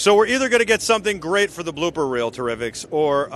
So we're either going to get something great for the blooper reel, Terrifics, or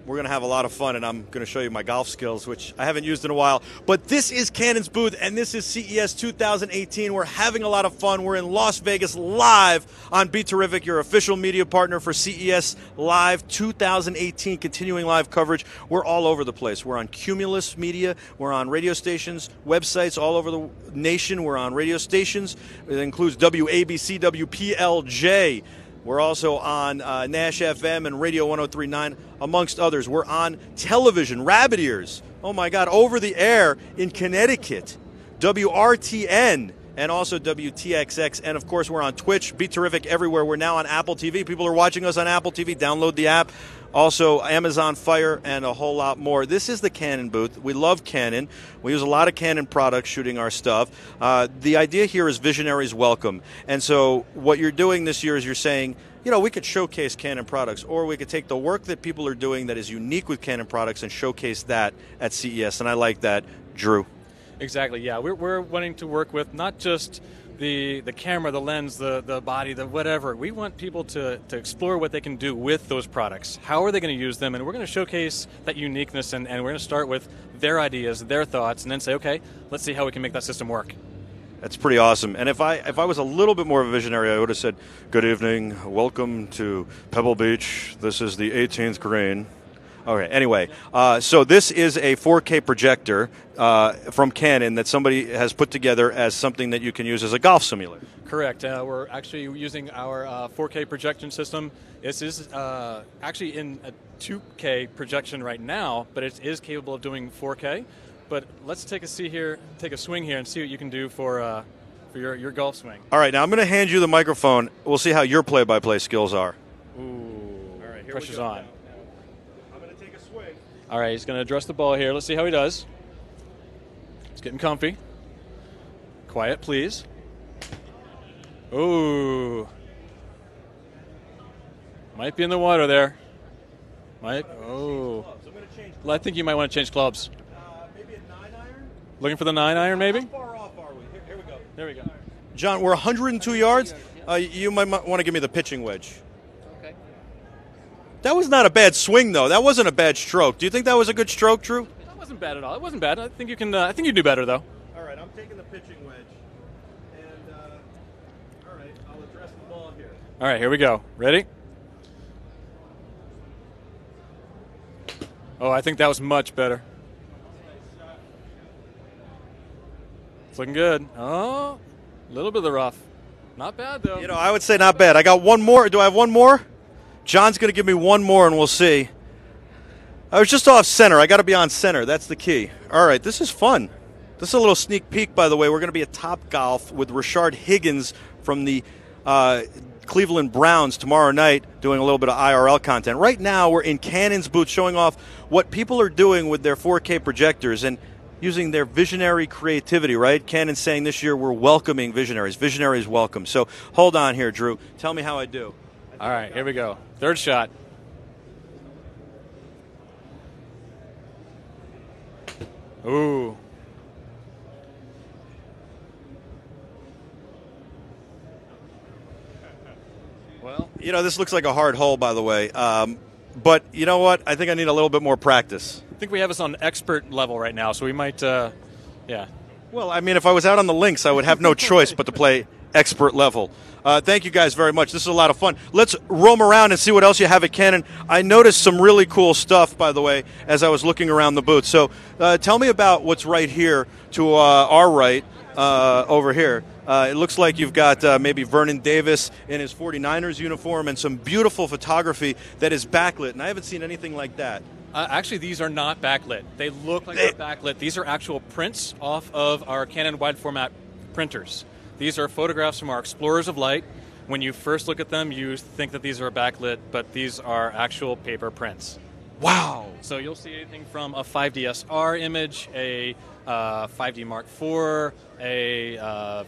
we're going to have a lot of fun, and I'm going to show you my golf skills, which I haven't used in a while. But this is Canon's booth, and this is CES 2018. We're having a lot of fun. We're in Las Vegas live on BeTerrific, your official media partner for CES Live 2018, continuing live coverage. We're all over the place. We're on Cumulus Media. We're on radio stations, websites all over the nation. We're on radio stations. It includes WABC, WPLJ. We're also on Nash FM and Radio 103.9, amongst others. We're on television, Rabbit Ears. Oh, my God, over the air in Connecticut, WRTN, and also WTXX. And, of course, we're on Twitch, BeTerrific everywhere. We're now on Apple TV. People are watching us on Apple TV. Download the app. Also, Amazon Fire and a whole lot more. This is the Canon booth. We love Canon. We use a lot of Canon products shooting our stuff. The idea here is visionaries welcome. And so what you're doing this year is you're saying, you know, we could showcase Canon products, or we could take the work that people are doing that is unique with Canon products and showcase that at CES. And I like that. Drew. Exactly, yeah. We're wanting to work with not just the camera, the lens, the body, the whatever. We want people to explore what they can do with those products. How are they going to use them? And we're going to showcase that uniqueness, and we're going to start with their ideas, their thoughts, and then say, okay, let's see how we can make that system work. That's pretty awesome. And if I was a little bit more of a visionary, I would have said, good evening, welcome to Pebble Beach. This is the 18th green. Okay, anyway, so this is a 4K projector from Canon that somebody has put together as something that you can use as a golf simulator. Correct. We're actually using our 4K projection system. This is actually in a 2K projection right now, but it is capable of doing 4K. But let's take a swing here and see what you can do for your golf swing. All right, now I'm going to hand you the microphone. We'll see how your play-by-play skills are. Ooh, all right, here pressure's we go. on. Swing. All right, he's going to address the ball here. Let's see how he does. He's getting comfy. Quiet, please. Ooh. Might be in the water there. Oh. Well, I think you might want to change clubs. Maybe a 9-iron? Looking for the 9-iron, maybe? How far off are we? Here we go. There we go. John, we're 102 yards. You might want to give me the pitching wedge. That was not a bad swing, though. That wasn't a bad stroke. Do you think that was a good stroke, Drew? That wasn't bad at all. It wasn't bad. I think you can. I think you do better, though. All right, I'm taking the pitching wedge, and all right, I'll address the ball here. All right, here we go. Ready? Oh, I think that was much better. It's looking good. Oh, a little bit of the rough. Not bad, though. You know, I would say not bad. I got one more. Do I have one more? John's going to give me one more, and we'll see. I was just off center. I got to be on center. That's the key. All right, this is fun. This is a little sneak peek, by the way. We're going to be at Top Golf with Rashard Higgins from the Cleveland Browns tomorrow night doing a little bit of IRL content. Right now, we're in Canon's booth showing off what people are doing with their 4K projectors and using their visionary creativity, right? Canon's saying this year we're welcoming visionaries. Visionaries welcome. So hold on here, Drew. Tell me how I do. All right, here we go. Third shot. Ooh. Well, you know, this looks like a hard hole, by the way. But you know what? I think I need a little bit more practice. I think we have us on expert level right now, so we might, yeah. Well, I mean, if I was out on the links, I would have no choice but to play expert level. Thank you guys very much. This is a lot of fun. Let's roam around and see what else you have at Canon. I noticed some really cool stuff, by the way, as I was looking around the booth. So tell me about what's right here to our right over here. It looks like you've got maybe Vernon Davis in his 49ers uniform and some beautiful photography that is backlit, and I haven't seen anything like that. Actually, these are not backlit. They look like they're backlit. These are actual prints off of our Canon wide format printers. These are photographs from our Explorers of Light. When you first look at them, you think that these are backlit, but these are actual paper prints. Wow. So you'll see anything from a 5DSR image, a 5D Mark IV, a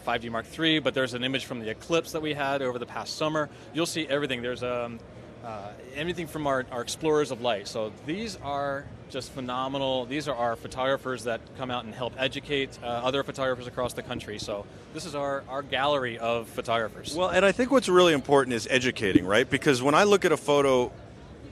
5D Mark III, but there's an image from the eclipse that we had over the past summer. You'll see everything. There's anything from our explorers of light. So these are just phenomenal. These are our photographers that come out and help educate other photographers across the country. So this is our gallery of photographers. Well, and I think what's really important is educating, right? Because when I look at a photo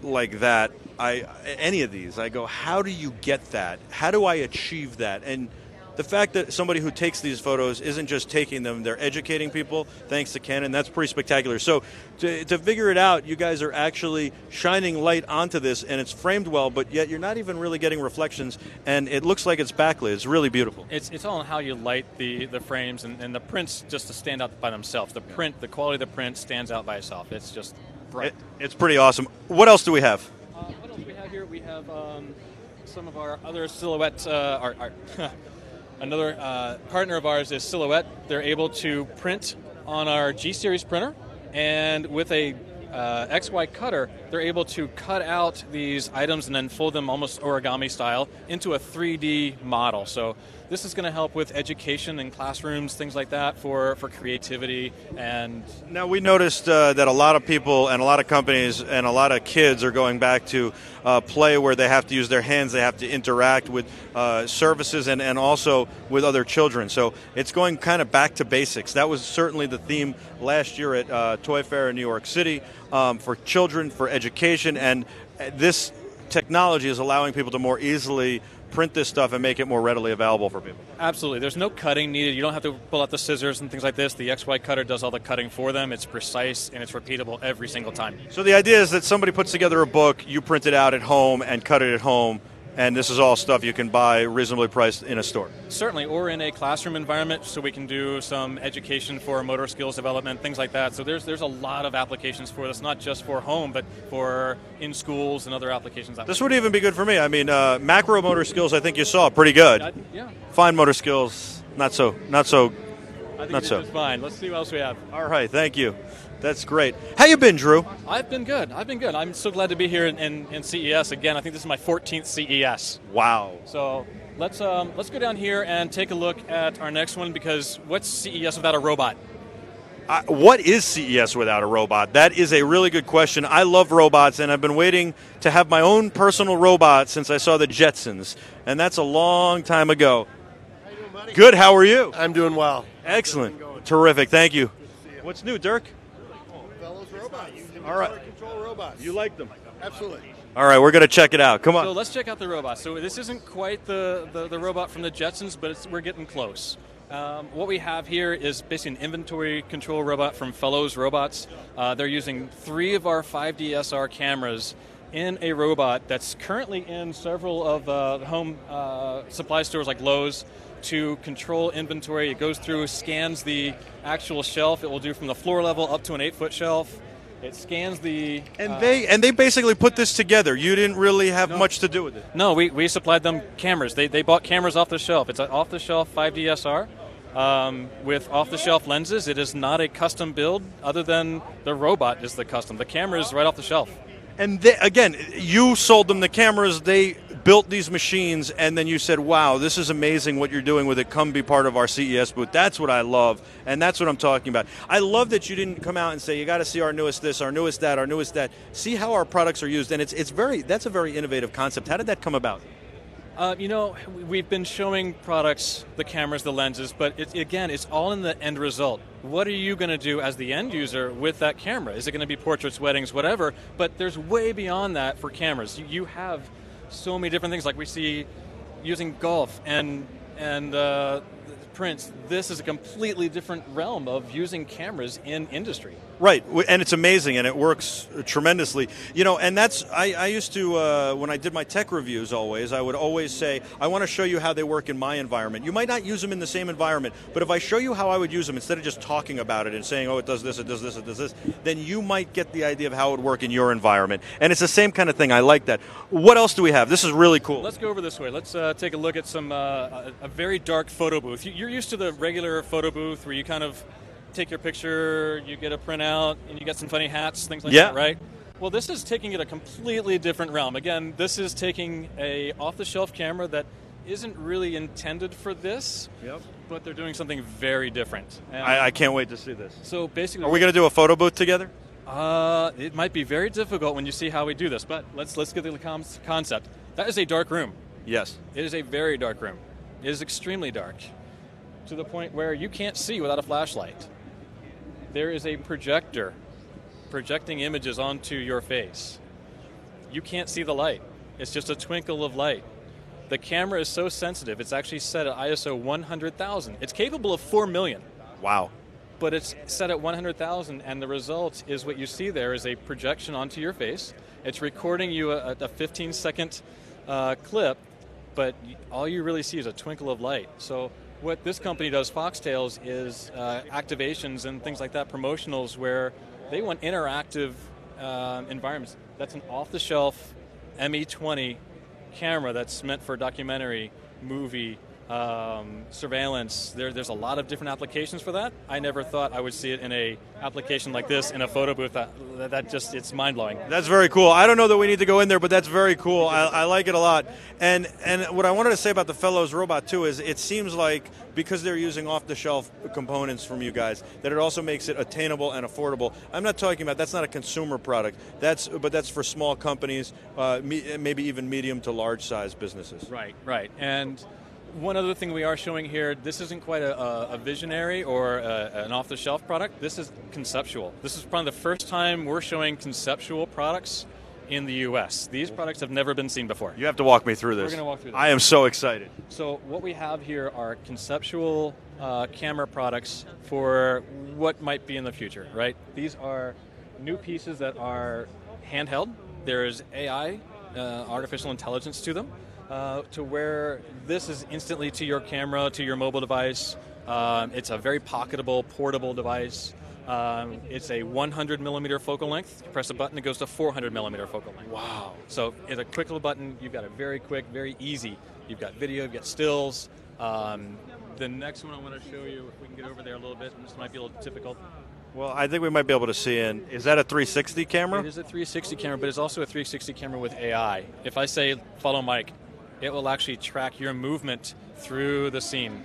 like that, any of these, I go, how do you get that? How do I achieve that? And the fact that somebody who takes these photos isn't just taking them, they're educating people, thanks to Canon, that's pretty spectacular. So to figure it out, you guys are actually shining light onto this, and it's framed well, but yet you're not even really getting reflections, and it looks like it's backlit. It's really beautiful. It's all on how you light the frames, and the prints just to stand out by themselves. The print, the quality of the print stands out by itself. It's just bright. It's pretty awesome. What else do we have? What else do we have here? We have some of our other silhouette art. Another partner of ours is Silhouette. They're able to print on our G-Series printer, and with a XY cutter, they're able to cut out these items and then fold them almost origami style into a 3D model. So this is going to help with education in classrooms, things like that, for creativity. And now we noticed that a lot of people and a lot of companies and a lot of kids are going back to play where they have to use their hands, they have to interact with services and also with other children. So it's going kind of back to basics. That was certainly the theme last year at Toy Fair in New York City for children, for education, and this technology is allowing people to more easily print this stuff and make it more readily available for people. Absolutely. There's no cutting needed. You don't have to pull out the scissors and things like this. The XY cutter does all the cutting for them. It's precise and it's repeatable every single time. So the idea is that somebody puts together a book, you print it out at home and cut it at home, and this is all stuff you can buy reasonably priced in a store. Certainly, or in a classroom environment, so we can do some education for motor skills development, things like that. So there's a lot of applications for this, not just for home, but for in schools and other applications. This would even be good for me. I mean, macro motor skills, I think you saw, pretty good. Yeah. Fine motor skills, not so. I think it's just fine. Let's see what else we have. All right, thank you. That's great. How you been, Drew? I've been good. I'm so glad to be here in CES again. I think this is my 14th CES. Wow. So let's go down here and take a look at our next one, because what's CES without a robot? What is CES without a robot? That is a really good question. I love robots, and I've been waiting to have my own personal robot since I saw the Jetsons, and that's a long time ago. How you doing, buddy? Good. How are you? I'm doing well. Excellent. Terrific. Thank you. What's new, Dirk? Fellows robots. All right. Control robots. You like them? Absolutely. All right, we're going to check it out. Come on. So let's check out the robot. So this isn't quite the robot from the Jetsons, but we're getting close. What we have here is basically an inventory control robot from Fellows Robots. They're using 3 of our 5D SR cameras in a robot that's currently in several of the home supply stores like Lowe's to control inventory. It goes through, scans the actual shelf. It will do from the floor level up to an 8-foot shelf. It scans the... And they basically put this together. You didn't really have much to do with it. No, we supplied them cameras. They bought cameras off the shelf. It's an off-the-shelf 5D SR with off-the-shelf lenses. It is not a custom build, other than the robot is the custom. The camera is right off the shelf. And again, you sold them the cameras, they built these machines, and then you said, wow, this is amazing what you're doing with it. Come be part of our CES booth. That's what I love, and that's what I'm talking about. I love that you didn't come out and say, you got to see our newest this, our newest that, our newest that. See how our products are used, and that's a very innovative concept. How did that come about? We've been showing products, the cameras, the lenses, but it's all in the end result. What are you going to do as the end user with that camera? Is it going to be portraits, weddings, whatever? But there's way beyond that for cameras. You have so many different things, like we see using golf and prints. This is a completely different realm of using cameras in industry. Right, and it's amazing, and it works tremendously. And that's, I used to, when I did my tech reviews always, I would always say, I want to show you how they work in my environment. You might not use them in the same environment, but if I show you how I would use them, instead of just talking about it and saying, oh, it does this, it does this, it does this, then you might get the idea of how it would work in your environment. And it's the same kind of thing. I like that. What else do we have? This is really cool. Let's go over this way. Let's take a look at a very dark photo booth. You're used to the regular photo booth where you kind of take your picture, you get a printout, and you get some funny hats, things like that, right? Well, this is taking it a completely different realm. Again, this is taking a off-the-shelf camera that isn't really intended for this, but they're doing something very different. I can't wait to see this. So basically, are we going to do a photo booth together? It might be very difficult when you see how we do this, but let's get the concept. That is a dark room. Yes. It is a very dark room. It is extremely dark, to the point where you can't see without a flashlight. There is a projector projecting images onto your face. You can't see the light. It's just a twinkle of light. The camera is so sensitive, it's actually set at ISO 100,000. It's capable of 4 million. Wow. But it's set at 100,000, and the result is what you see there is a projection onto your face. It's recording you a 15-second clip, but all you really see is a twinkle of light. So what this company does, Foxtails, is activations and things like that, promotionals, where they want interactive environments. That's an off-the-shelf ME20 camera that's meant for documentary, movie, surveillance. There's a lot of different applications for that. I never thought I would see it in a application like this in a photo booth. That just, it's mind-blowing. That's very cool. I don't know that we need to go in there, but that's very cool. I like it a lot. And what I wanted to say about the Fellows robot too is it seems like because they're using off-the-shelf components from you guys, that it also makes it attainable and affordable. I'm not talking about, that's not a consumer product. But that's for small companies, maybe even medium to large size businesses. Right. And one other thing we are showing here, this isn't quite a visionary or an off-the-shelf product. This is conceptual. This is probably the first time we're showing conceptual products in the U.S. These products have never been seen before. You have to walk me through this. We're going to walk through this. I am so excited. So what we have here are conceptual camera products for what might be in the future, right? These are new pieces that are handheld. There's AI, artificial intelligence to them. To where this is instantly to your camera, to your mobile device. It's a very pocketable, portable device. It's a 100 millimeter focal length. You press a button, it goes to 400 millimeter focal length. Wow. So it's a quick little button. You've got it very quick, very easy. You've got video, you've got stills. The next one I want to show you, if we can get over there a little bit, and this might be a little difficult. Well, I think we might be able to see in. Is that a 360 camera? It is a 360 camera, but it's also a 360 camera with AI. If I say, follow Mike, it will actually track your movement through the scene.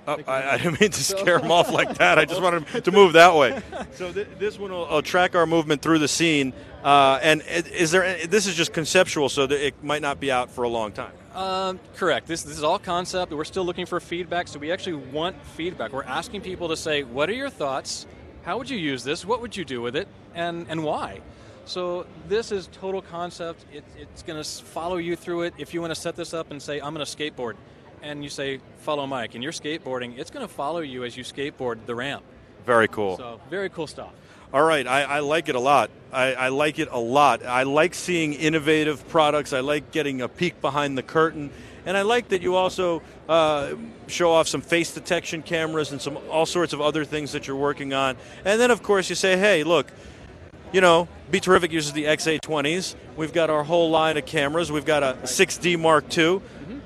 I didn't mean to scare him off like that. I just wanted him to move that way. So this one will track our movement through the scene. And this is just conceptual, so that it might not be out for a long time. Correct. This is all concept. We're still looking for feedback, so we actually want feedback. We're asking people to say, what are your thoughts? How would you use this? What would you do with it? And why? So this is total concept. It's going to follow you through it. If you want to set this up and say, I'm going to skateboard, and you say, follow Mike, and you're skateboarding, it's going to follow you as you skateboard the ramp. Very cool. So very cool stuff. All right, I like it a lot. I like it a lot. I like seeing innovative products. I like getting a peek behind the curtain. And I like that you also show off some face detection cameras and all sorts of other things that you're working on. And then, of course, you say, hey, look, you know, BeTerrific uses the XA20s. We've got our whole line of cameras. We've got a 6D Mark II.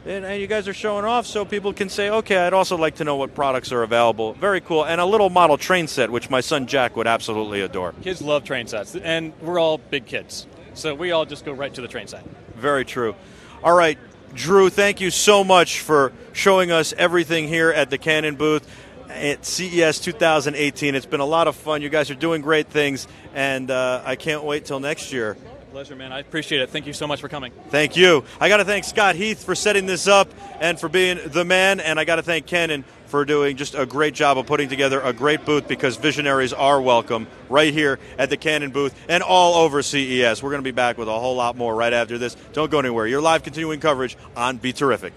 And you guys are showing off so people can say, okay, I'd also like to know what products are available. Very cool. And a little model train set, which my son Jack would absolutely adore. Kids love train sets, and we're all big kids. So we all just go right to the train set. Very true. All right, Drew, thank you so much for showing us everything here at the Canon booth at CES 2018. It's been a lot of fun. You guys are doing great things, and I can't wait till next year. Pleasure, man. I appreciate it. Thank you so much for coming. Thank you. I got to thank Scott Heath for setting this up and for being the man, and I got to thank Canon for doing just a great job of putting together a great booth, because visionaries are welcome right here at the Canon booth and all over CES. We're going to be back with a whole lot more right after this. Don't go anywhere. Your live continuing coverage on BeTerrific.